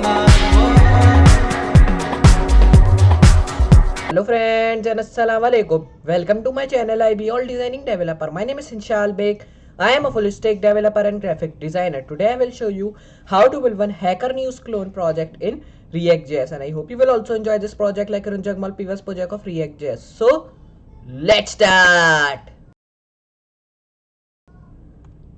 Hello friends and assalamu alaikum. Welcome to my channel IB All Designing Developer. My name is Inshal Beg. I am a full stack developer and graphic designer. Today I will show you how to build one Hacker News clone project in React.js, and I hope you will also enjoy this project like Runjagmal previous project of React.js. So let's start.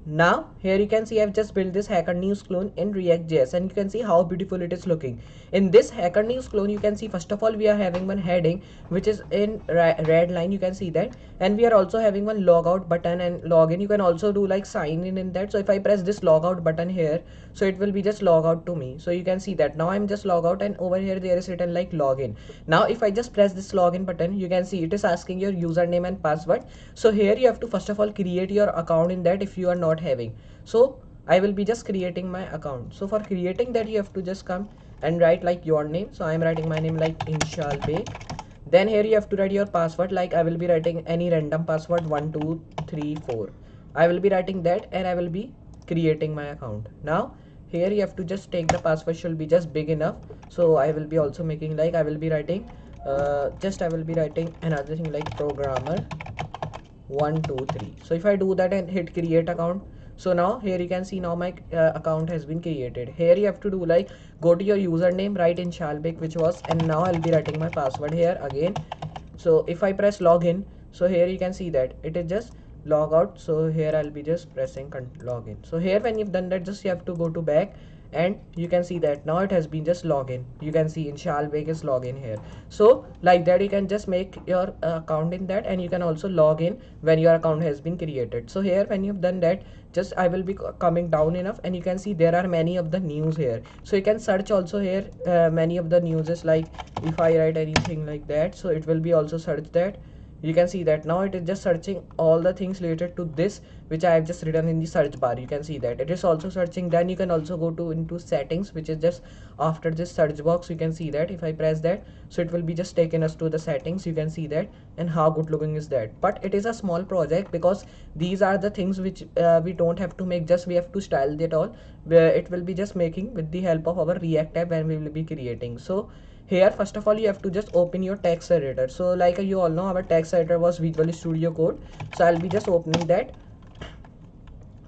Now here you can see I've just built this Hacker News clone in React.js, and you can see how beautiful it is looking. In this Hacker News clone you can see first of all we are having one heading which is in red line, you can see that, and we are also having one logout button and login. You can also do like sign in that. So if I press this logout button here, so it will be just log out to me. So you can see that now I'm just log out, and over here there is written like login. Now if I just press this login button, you can see it is asking your username and password. So here you have to first of all create your account in that if you are not having. So I will be just creating my account. So for creating that you have to just come and write like your name. So I am writing my name like Inshal Beg. Then here you have to write your password, like I will be writing any random password 1234. I will be writing that and I will be creating my account. Now here you have to just take the password should be just big enough. So I will be also making like I will be writing I will be writing another thing like programmer 123. So if I do that and hit create account, so now here you can see now my account has been created. Here you have to do like go to your username, write in Shalbek which was, and now I'll be writing my password here again. So if I press login, so here you can see that it is just log out. So here I'll be just pressing login. So here when you've done that, just you have to go to back, and you can see that now it has been just login. You can see Inshal Beg is login here. So like that you can just make your account in that, and you can also log in when your account has been created. So here when you've done that, just I will be coming down enough, and you can see there are many of the news here. So you can search also here many of the news is like if I write anything like that, so it will be also search that. You can see that now it is just searching all the things related to this which I have just written in the search bar. You can see that it is also searching. Then you can also go to into settings, which is just after this search box. You can see that if I press that, so it will be just taken us to the settings. You can see that, and how good looking is that. But it is a small project because these are the things which we don't have to make, just we have to style it all, where it will be just making with the help of our React app, and we will be creating. So here first of all you have to just open your text editor. So like you all know our text editor was Visual Studio Code, so I'll be just opening that.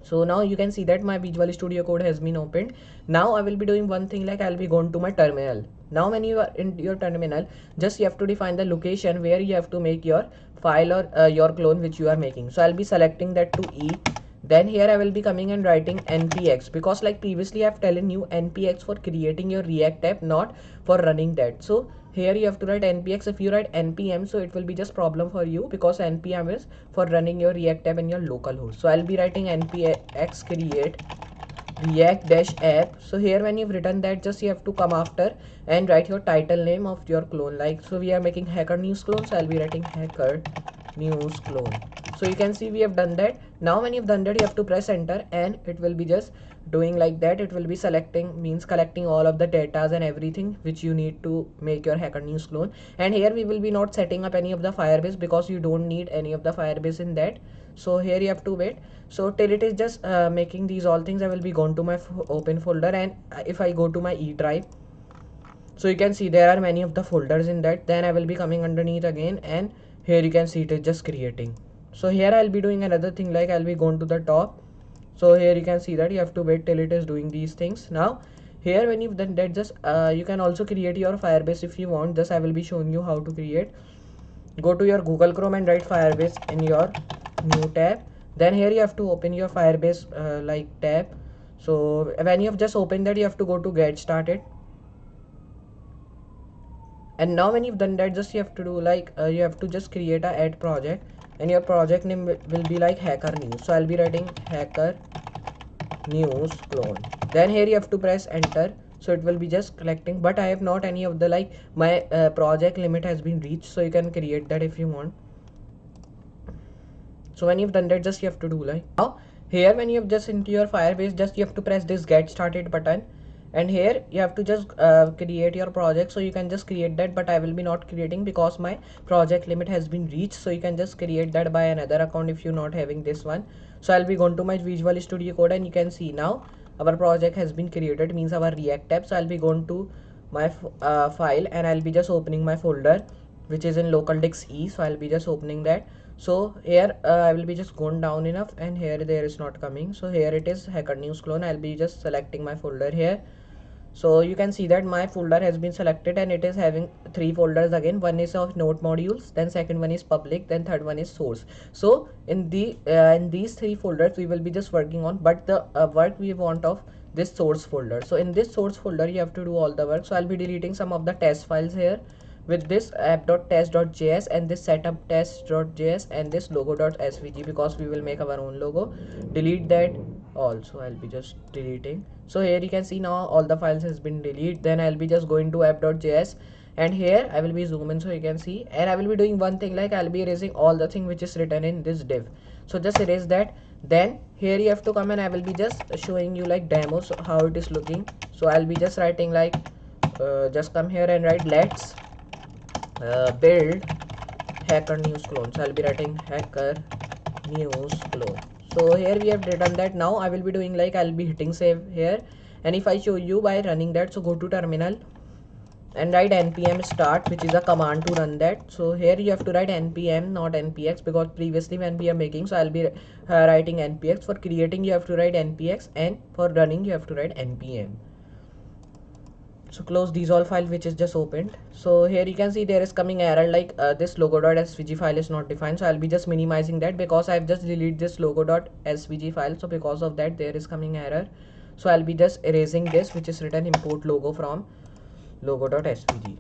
So now you can see that my Visual Studio Code has been opened. Now I will be doing one thing, like I'll be going to my terminal. Now when you are in your terminal, just you have to define the location where you have to make your file or your clone which you are making. So I'll be selecting that to E. Then here I will be coming and writing npx, because like previously I've telling you npx for creating your React app, not for running that. So here you have to write npx. If you write npm, so it will be just problem for you, because npm is for running your React app in your local host. So I'll be writing npx create React dash app. So here when you've written that, just you have to come after and write your title name of your clone. Like so we are making Hacker News clone, so I'll be writing Hacker News clone. So you can see we have done that. Now when you've done that, you have to press enter, and it will be just doing like that. It will be selecting, means collecting all of the datas and everything which you need to make your Hacker News clone. And here we will be not setting up any of the Firebase, because you don't need any of the Firebase in that. So here you have to wait. So till it is just making these all things, I will be going to my open folder, and if I go to my E drive, so you can see there are many of the folders in that. Then I will be coming underneath again, and here you can see it is just creating. So here I'll be doing another thing, like I'll be going to the top. So here you can see that you have to wait till it is doing these things. Now here when you've done that, just you can also create your Firebase if you want. Just I will be showing you how to create. Go to your Google Chrome and write Firebase in your new tab. Then here you have to open your Firebase like tab. So when you have just opened that, you have to go to get started. And now when you've done that, just you have to do like you have to just create a add project, and your project name will be like Hacker News. So I'll be writing Hacker News clone. Then here you have to press enter. So it will be just collecting, but I have not any of the like my project limit has been reached, so you can create that if you want. So when you've done that, just you have to do like now here when you have just into your Firebase, just you have to press this get started button, and here you have to just create your project. So you can just create that, but I will be not creating because my project limit has been reached. So you can just create that by another account if you're not having this one. So I'll be going to my Visual Studio Code, and you can see now our project has been created, means our React tab. So I'll be going to my file, and I'll be just opening my folder which is in local disk E. So I'll be just opening that. So here I will be just going down enough, and here there is not coming. So here it is, Hacker News clone. I'll be just selecting my folder here. So you can see that my folder has been selected, and it is having 3 folders again. One is of node modules, then second one is public, then third one is source. So in these 3 folders we will be just working on, but the work we want of this source folder. So in this source folder you have to do all the work. So I'll be deleting some of the test files here with this app.test.js and this setup test.js and this logo.svg, because we will make our own logo. Delete that also. I'll be just deleting. So here you can see now all the files has been deleted. Then I'll be just going to app.js, and here I will be zoom in so you can see, and I will be doing one thing, like I'll be erasing all the thing which is written in this div. So just erase that. Then here you have to come, and I will be just showing you like demos how it is looking. So I'll be just writing like just come here and write let's build Hacker News clone. So I'll be writing Hacker News clone. So here we have written that. Now I will be doing like I'll be hitting save here, and if I show you by running that, so go to terminal and write npm start, which is a command to run that. So here you have to write npm, not npx, because previously when we are making, so I'll be writing npx. For creating you have to write npx, and for running you have to write npm. So close these all file which is just opened. So here you can see there is coming error like this logo.svg file is not defined. So I'll be just minimizing that, because I've just deleted this logo.svg file. So because of that there is coming error. So I'll be just erasing this which is written import logo from logo.svg.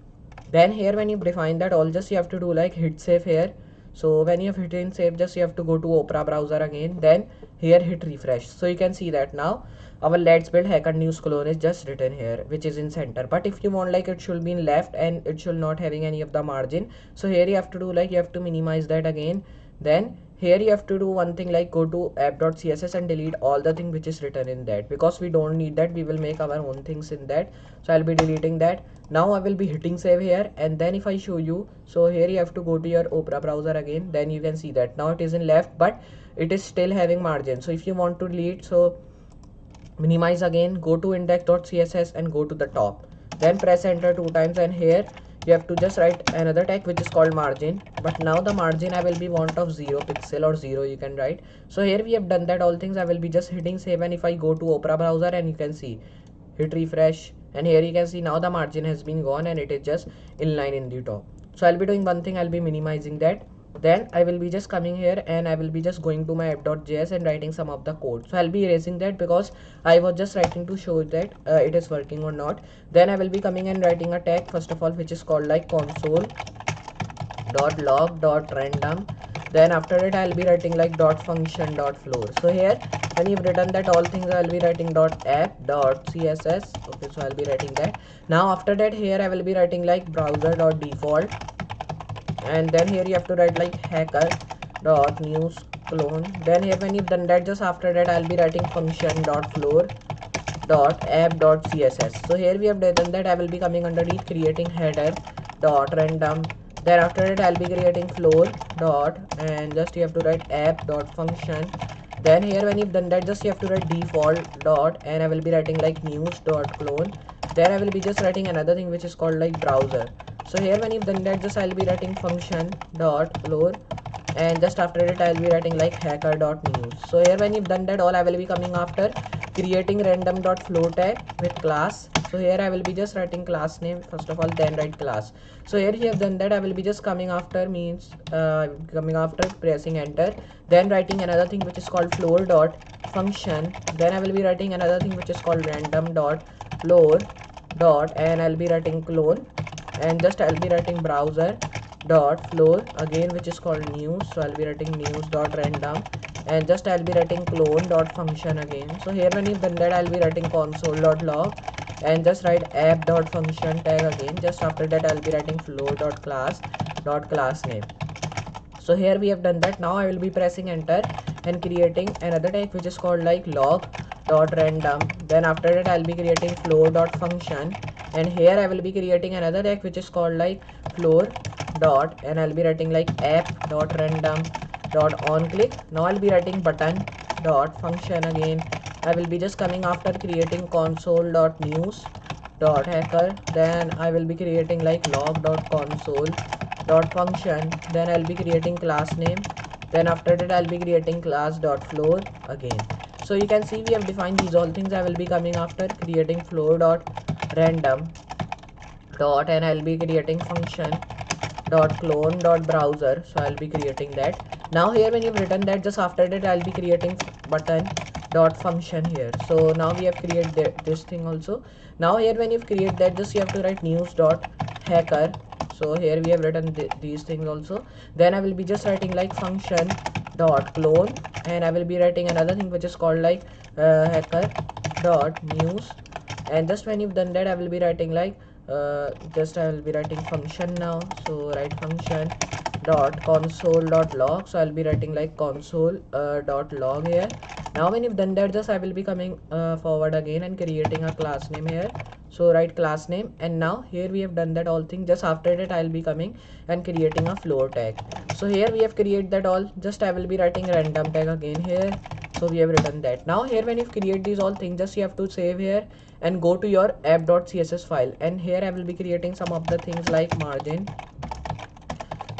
Then here when you define that all, just you have to do like hit save here. So when you have hit in save, just you have to go to Opera browser again, then here hit refresh. So you can see that now our let's build Hacker News clone is just written here, which is in center. But if you want like it should be in left and it should not having any of the margin, so here you have to do like you have to minimize that again. Then here you have to do one thing, like go to app.css and delete all the thing which is written in that, because we don't need that. We will make our own things in that. So I'll be deleting that. Now I will be hitting save here, and then if I show you, so here you have to go to your Opera browser again. Then you can see that now it is in left, but it is still having margin. So if you want to delete, so minimize again, go to index.css and go to the top, then press enter 2 times, and here you have to just write another tag which is called margin. But now the margin I will be want of 0 pixel or 0 you can write. So here we have done that all things. I will be just hitting save, and if I go to Opera browser, and you can see hit refresh, and here you can see now the margin has been gone and it is just inline in the top. So I'll be doing one thing, I'll be minimizing that. Then I will be just coming here, and I will be just going to my app.js and writing some of the code. So I'll be erasing that, because I was just writing to show that it is working or not. Then I will be coming and writing a tag first of all, which is called like console.log.random. Then after it I'll be writing like .function.floor. So here when you've written that all things, I'll be writing .app.css. okay, so I'll be writing that. Now after that here I will be writing like browser.default, and then here you have to write like hacker.news clone. Then here when you've done that, just after that I'll be writing function.floor.app.css. so here we have done that. I will be coming underneath creating header.random. Then after that I'll be creating floor dot, and just you have to write app.function. Then here when you've done that, just you have to write default dot, and I will be writing like news.clone. Then I will be just writing another thing which is called like browser. So here when you've done that, just I'll be writing function dot floor, and just after it I'll be writing like hacker.news. So here when you've done that all, I will be coming after creating random.flow tag with class. So here I will be just writing class name first of all, then write class. So here you have done that. I will be just coming after means coming after pressing enter, then writing another thing which is called floor dot function. Then I will be writing another thing which is called random dot floor dot, and I'll be writing clone, and just I'll be writing browser dot floor again which is called news. So I'll be writing news dot random, and just I'll be writing clone dot function again. So here when you've done that, I'll be writing console dot log, and just write app dot function tag again. Just after that I'll be writing floor dot class name. So here we have done that. Now I will be pressing enter and creating another tag which is called like log dot random. Then after that I'll be creating floor dot function, and here I will be creating another tag which is called like floor dot, and I'll be writing like app dot random dot on click. Now I'll be writing button dot function again, I will be just coming after creating console.news.hacker. Then I will be creating like log.console.function. Then I'll be creating class name. Then after that I'll be creating class.floor again. So you can see we have defined these all things. I will be coming after creating floor.random dot, and I'll be creating function dot clone dot browser. So I'll be creating that. Now here when you've written that, just after that I'll be creating button dot function here. So now we have created this thing also. Now here when you've created that, just you have to write news dot hacker. So here we have written these things also. Then I will be just writing like function dot clone, and I will be writing another thing which is called like hacker dot news. And just when you've done that, I will be writing like just I will be writing function now. So write function dot console dot log. So I'll be writing like console dot log here. Now when you've done that, just I will be coming forward again and creating a class name here. So write class name, and now here we have done that all thing. Just after that I'll be coming and creating a floor tag. So here we have created that all. Just I will be writing random tag again here. So we have written that. Now here when you create these all things, just you have to save here and go to your app.css file, and here I will be creating some of the things like margin.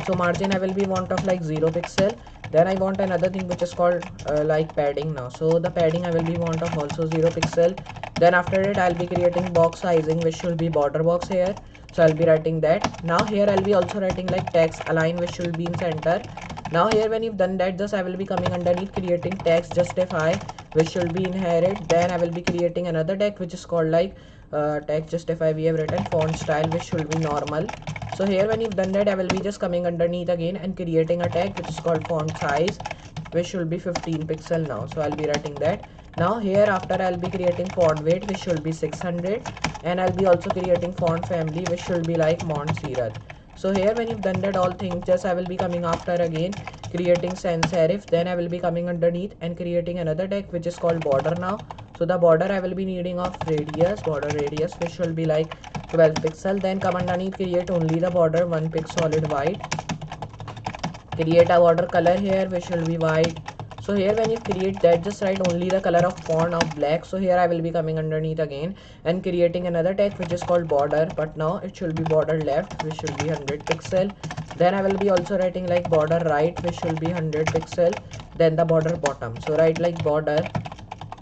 So margin I will be want of like 0 pixel. Then I want another thing which is called like padding now. So the padding I will be want of also 0 pixel. Then after it I'll be creating box sizing, which should be border box here. So I'll be writing that. Now here I'll be also writing like text align, which should be in center. Now here when you've done that, just I will be coming underneath creating text justify, which should be inherit. Then I will be creating another tag which is called like text justify. We have written font style, which should be normal. So here when you've done that, I will be just coming underneath again and creating a tag which is called font size, which should be 15 pixel now. So I'll be writing that. Now here after I'll be creating font weight, which should be 600, and I'll be also creating font family, which should be like Montserrat. So here when you've done that all things, just I will be coming after again creating sans serif. Then I will be coming underneath and creating another tag which is called border now. So the border I will be needing of radius, border radius, which should be like 12 pixel. Then come underneath create only the border 1 pixel solid white. Create a border color here, which will be white. So here when you create that, just write only the color of font of black. So here I will be coming underneath again and creating another tag which is called border, but now it should be border left, which should be 100 pixel. Then I will be also writing like border right, which should be 100 pixel. Then the border bottom, so write like border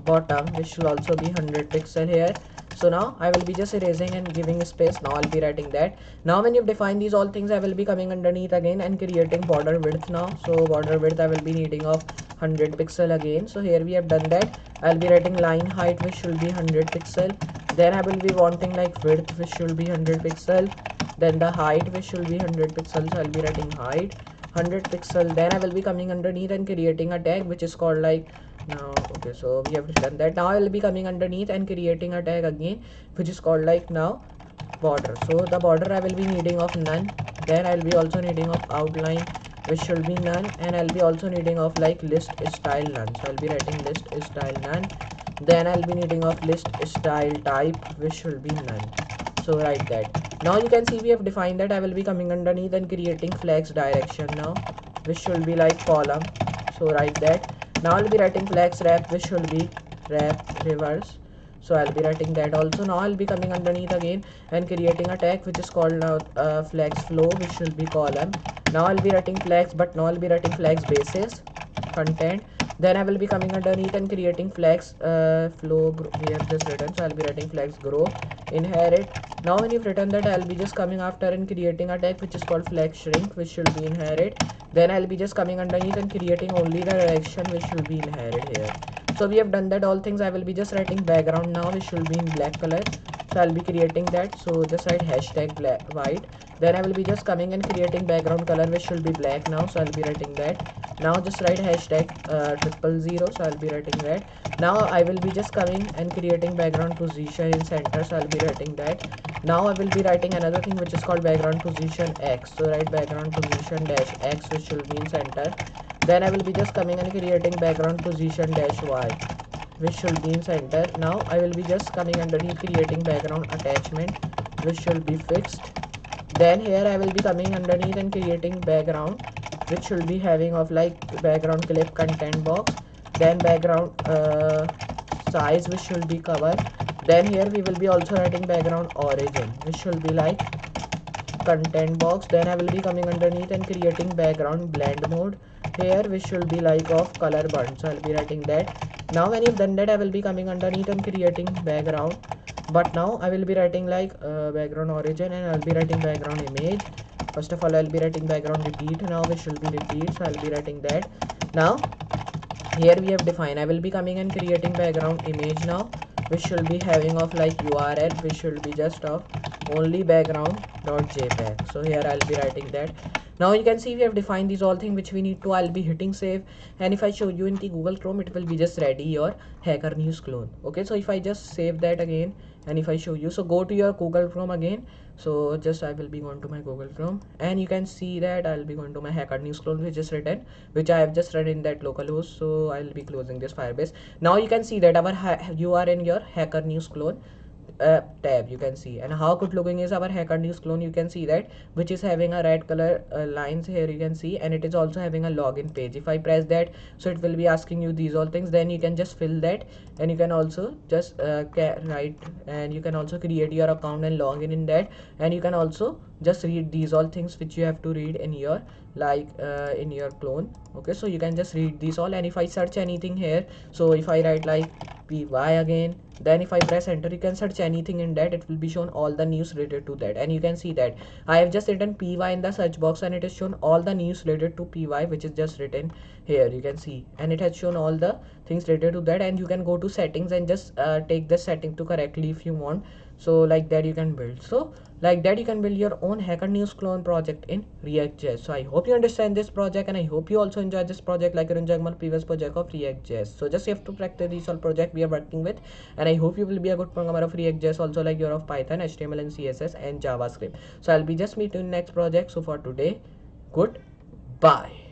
bottom, which should also be 100 pixel here. So now I will be just erasing and giving space. Now I'll be writing that. Now when you've defined these all things, I will be coming underneath again and creating border width now. So border width I will be needing of 100 pixel again. So here we have done that. I'll be writing line height, which should be 100 pixel. Then I will be wanting like width, which should be 100 pixel. Then the height, which should be 100 pixels. So I'll be writing height 100 pixel. Then I will be coming underneath and creating a tag which is called like now. Okay, so we have done that. Now I will be coming underneath and creating a tag again which is called like now border. So the border I will be needing of none. Then I'll be also needing of outline, which should be none, and I'll be also needing of like list style none. So I'll be writing list style none. Then I'll be needing of list style type, which should be none. So write that. Now you can see we have defined that. I will be coming underneath and creating flex direction now, which should be like column. So write that. Now I'll be writing flex wrap, which should be wrap reverse. So I'll be writing that also. Now I'll be coming underneath again and creating a tag which is called now flex flow, which should be column. Now I'll be writing flex, but now I'll be writing flex basis content. Then I will be coming underneath and creating flex flow. We have just written, so I'll be writing flex grow inherit. Now when you've written that, I'll be just coming after and creating a tag which is called flex shrink, which should be inherit. Then I'll be just coming underneath and creating only the direction, which should be inherit here. So we have done that all things. I will be just writing background now, which should be in black color. So I'll be creating that. So just write hashtag black white. Then I will be just coming and creating background color, which should be black now. So I'll be writing that. Now just write hashtag 000. So I'll be writing that. Now I will be just coming and creating background position in center. So I'll be writing that. Now I will be writing another thing which is called background position X. So write background position dash X, which should be in center. Then I will be just coming and creating background position dash Y, which should be in center. Now I will be just coming underneath creating background attachment, which should be fixed. Then here I will be coming underneath and creating background, which should be having of like background clip content box. Then background size which should be covered. Then here we will be also writing background origin which should be like content box. Then I will be coming underneath and creating background blend mode here which should be like of color burn, so I'll be writing that. Now when you've done that, I will be coming underneath and creating background, but now I will be writing like background origin, and I'll be writing background image. First of all, I'll be writing background repeat now which should be repeat, so I'll be writing that. Now here we have defined, I will be coming and creating background image now which should be having of like URL which should be just of only background.jpg. so here I'll be writing that. Now you can see we have defined these all things which we need to. I'll be hitting save, and if I show you in the Google Chrome, it will be just ready your Hacker News clone. Okay, so if I just save that again, and if I show you, so go to your Google Chrome again. So just I will be going to my Google Chrome, and you can see that I'll be going to my Hacker News clone which is written, which I have just read in that localhost. So I'll be closing this Firebase. Now you can see that you are in your Hacker News clone tab, you can see. And how good looking is our Hacker News clone, you can see that, which is having a red color lines here, you can see, and it is also having a login page. If I press that, so it will be asking you these all things, then you can just fill that, and you can also just write, and you can also create your account and log in that, and you can also just read these all things which you have to read in your like in your clone. Okay, so you can just read these all, and if I search anything here, so if I write like py again, then if I press enter, you can search anything in that, it will be shown all the news related to that. And you can see that I have just written py in the search box, and it is shown all the news related to py which is just written here, you can see, and it has shown all the things related to that. And you can go to settings and just take the setting to correctly if you want. So like that you can build. So like that you can build your own Hacker News clone project in React.js. So I hope you understand this project, and I hope you also enjoy this project like you're enjoying my previous project of React.js. So just you have to practice these all project we are working with, and I hope you will be a good programmer of React.js also like you're of Python, HTML and CSS and JavaScript. So I'll be just meeting you in next project. So for today, goodbye.